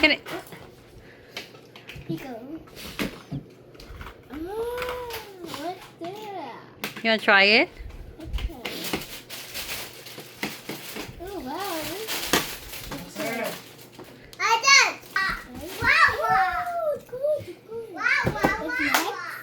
Can I... Here you go. Oh, what's that? You wanna try it? Okay. Oh, wow.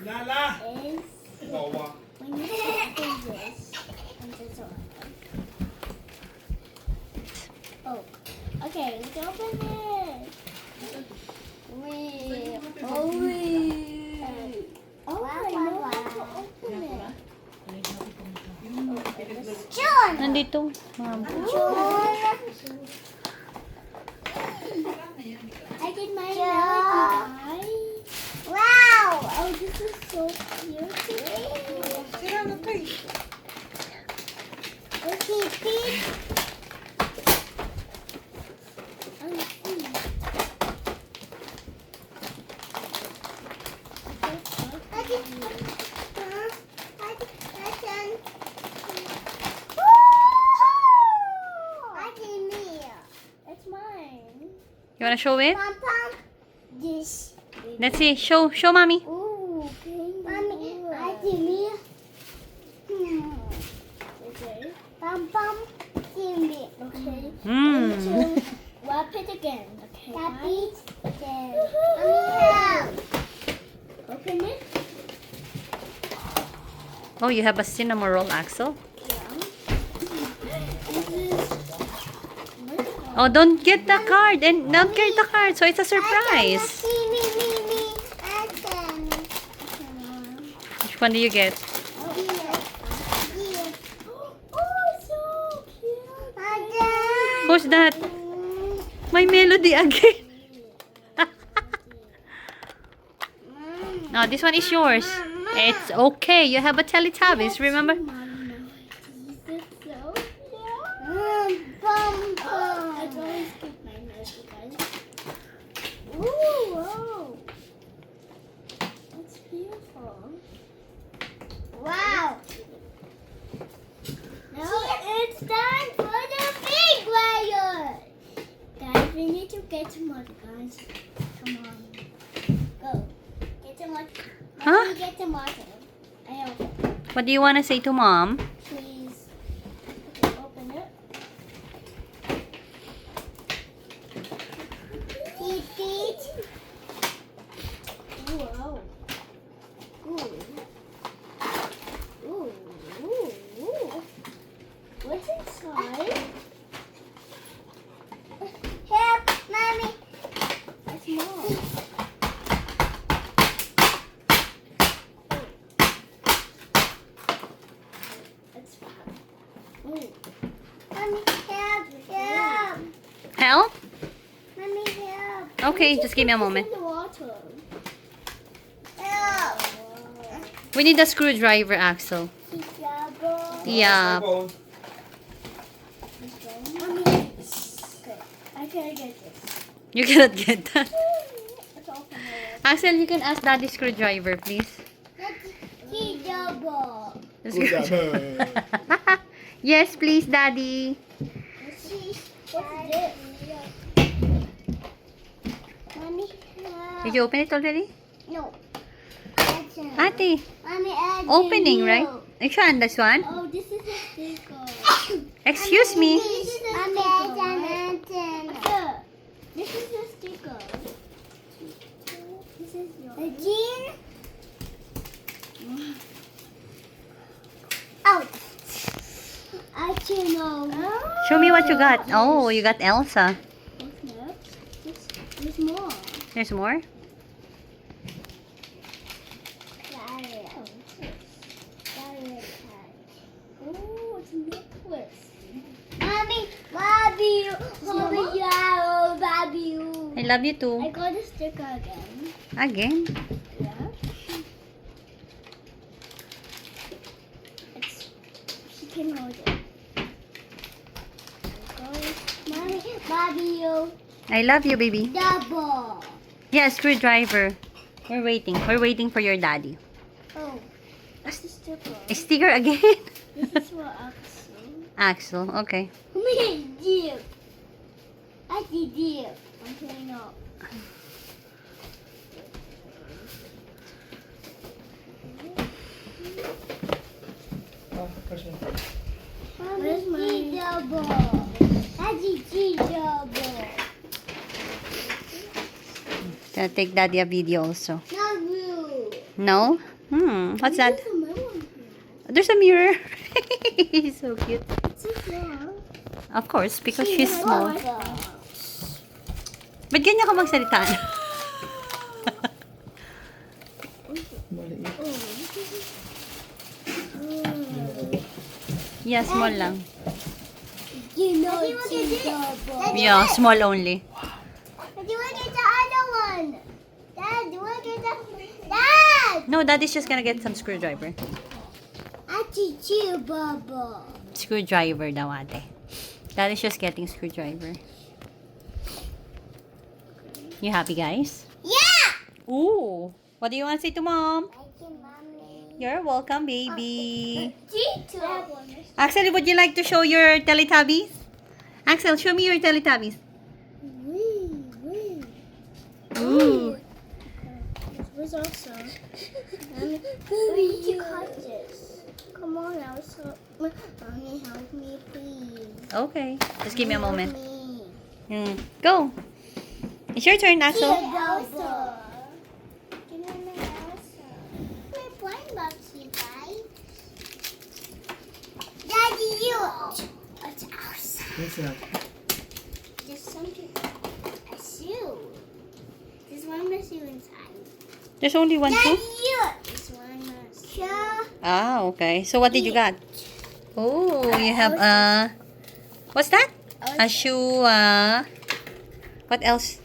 Lala. Is Bawa. when you open this and this one. Oh, okay, let's open it. Wait. Oh, wait. Oh, I know how to open it. Nandito. Ma'am. I did my guys. Wow! Oh, this is so cute. Okay, please. It's mine. You wanna show it? This. Let's see. Show mommy. Ooh, mommy, I give me. Okay. Give me. Okay. Mmm. Wrap it again. Okay. Wrap it again. Open it. Oh, you have a cinnamon roll, Axel. Oh, don't get the card and don't get the card. So it's a surprise. Which one do you get? Who's that? My melody again. No, this one is yours. It's okay. You have a Teletubbies, remember? Wow! Now it's time for the big wire! Guys, we need to get some more, guys. Come on. Go. Get some more. Huh? Get some more. I open. What do you want to say to mom? Please. Okay, open it. Eat. Ooh, wow. Ooh. Ooh. What's inside? Help, mommy. It's more. It's fun. Ooh. Mommy, help. Help? Mommy, help. Okay, just give me a moment. In the water. We need a screwdriver, Axel. Yeah. Mommy, I can't get this. You cannot get that. Let's open it. Axel, you can ask daddy screwdriver, please. Yes, please, daddy. What's this? Mommy, Did you open it already? no. Ate, Mommy, opening, right? Are you sure on this one? Oh, this is a sticker. Excuse me. This is a sticker. This is a sticker. This is yours. A jean? Out. I don't know. Show me what you got. Oh, you got Elsa. What's next? There's more. There's more? Oh, it's a necklace. Mommy, love you. Mommy, love you. I love you I too. got a sticker again. Again? Yeah. She can hold it. Mommy, love you. I love you, baby. Double. Yeah, screwdriver. We're waiting. We're waiting for your daddy. Oh, that's the sticker. A sticker again? This is for Axel. Axel, okay. Me, dear. I did dear. I'm playing up. Where's my double? Daddy G double. Gonna take Daddy a video also. Not you. No? What's that? There's a mirror. He's so cute. Of course, because she's small. Ba't ganyan ka magsalita? Yeah, small lang. You know it's double. Yeah, small only. Daddy, look at the other one. Dad, look at the... Dad! No, Daddy's just gonna get some screwdriver. Daddy G bubble. Screwdriver daw, ate. Daddy's just getting screwdriver. You happy, guys? Yeah! Ooh. What do you want to say to Mom? Thank you, Mommy. You're welcome, baby. G2. Axel, would you like to show your Teletubbies? Axel, show me your Teletubbies. Ooh. Where's also? Mommy, we need to cut this. Come on, also. Mommy, help me, please. Okay. Just give me a moment. Help me. Go. It's your turn, Axel. Elsa. Give me my Elsa. My blind boxy, guys. Daddy, you. It's Elsa. What's that? There's something. A shoe. There's one more shoe inside. There's only one Daddy, shoe? you. There's one more shoe. Ah, okay. So what did you got? Oh, you have what's that? A shoe, what else?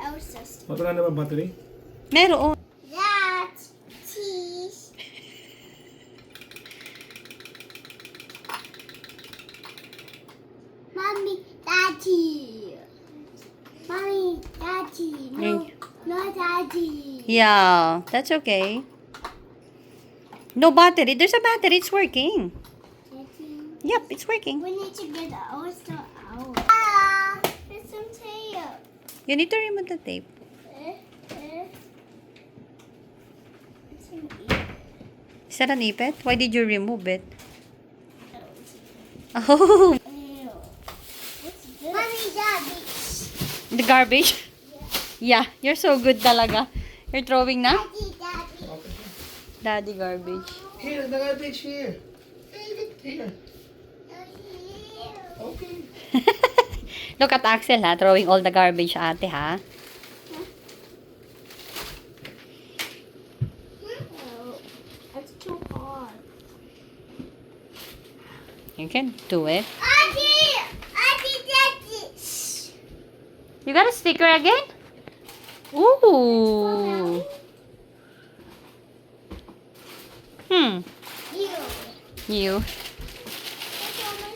Elsa's. Wala na ba battery? Meron. That's cheese. Mommy, Daddy. Mommy, Daddy. No, no, Daddy. Yeah, that's okay. No battery. There's a battery. It's working. Daddy. Yep, it's working. We need to get the Elsa out. Ah, there's some tape. You need to remove the tape. It's an ear. Is that an ipet? Why did you remove it? Oh, Ew. What's this? Mommy, Daddy. the garbage. Yeah, you're so good talaga. You're throwing na? Daddy, Daddy. Daddy garbage. Here, the garbage here. Here. Okay. Look at Axel, ha? Throwing all the garbage, ate, ha? Oh, that's too hard. You can do it. Auntie! Auntie, Daddy! You got a sticker again? Ooh. You. You. That's all my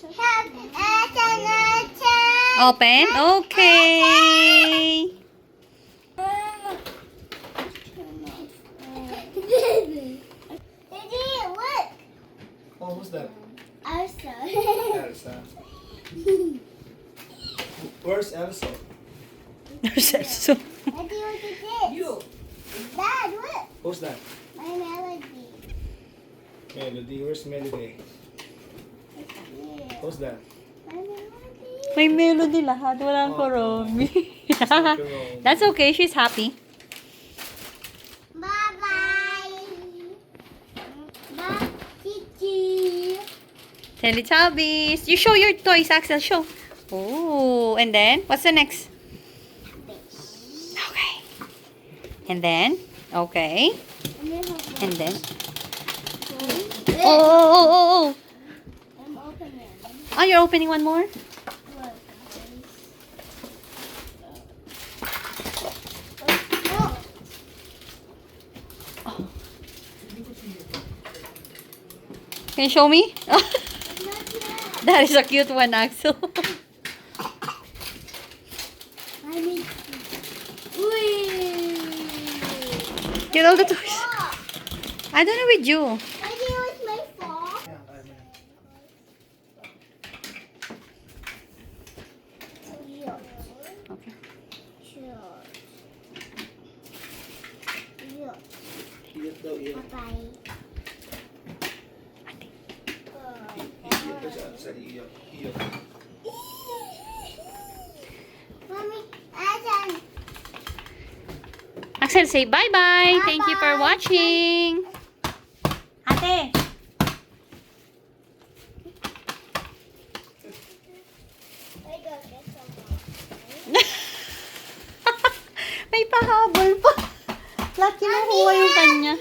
stickers. Have Open? Okay. Daddy, look! Oh, what's that? Elsa. Elsa. Where's Elsa? So, Daddy, look at this. You. Dad, look! Who's that? My melody. Melody. Where's Melody? Yeah. Who's that? My melody. may melody lahat. Walang koromi. That's okay. She's happy. Bye-bye. Bye, Kiki. Teletubbies. You show your toys, Axel. Show. Oh, and then, what's the next? Okay. And then, okay. And then, oh, oh, oh, oh, oh. I'm opening. Oh, you're opening one more? Look, guys. Can you show me? Not yet. That is a cute one, Axel. I need. Whee! Get all the toys. I don't know with you. Daddy, what's my fault? daw iyak. Bye-bye. Iyak pa siya. Sa iyak. Iyak. Mommy, Asan. Axel, say bye-bye. Thank you for Bye-bye. watching. Ate. I go get some. May pahabol pa. Lahat kinukuha yung kanya.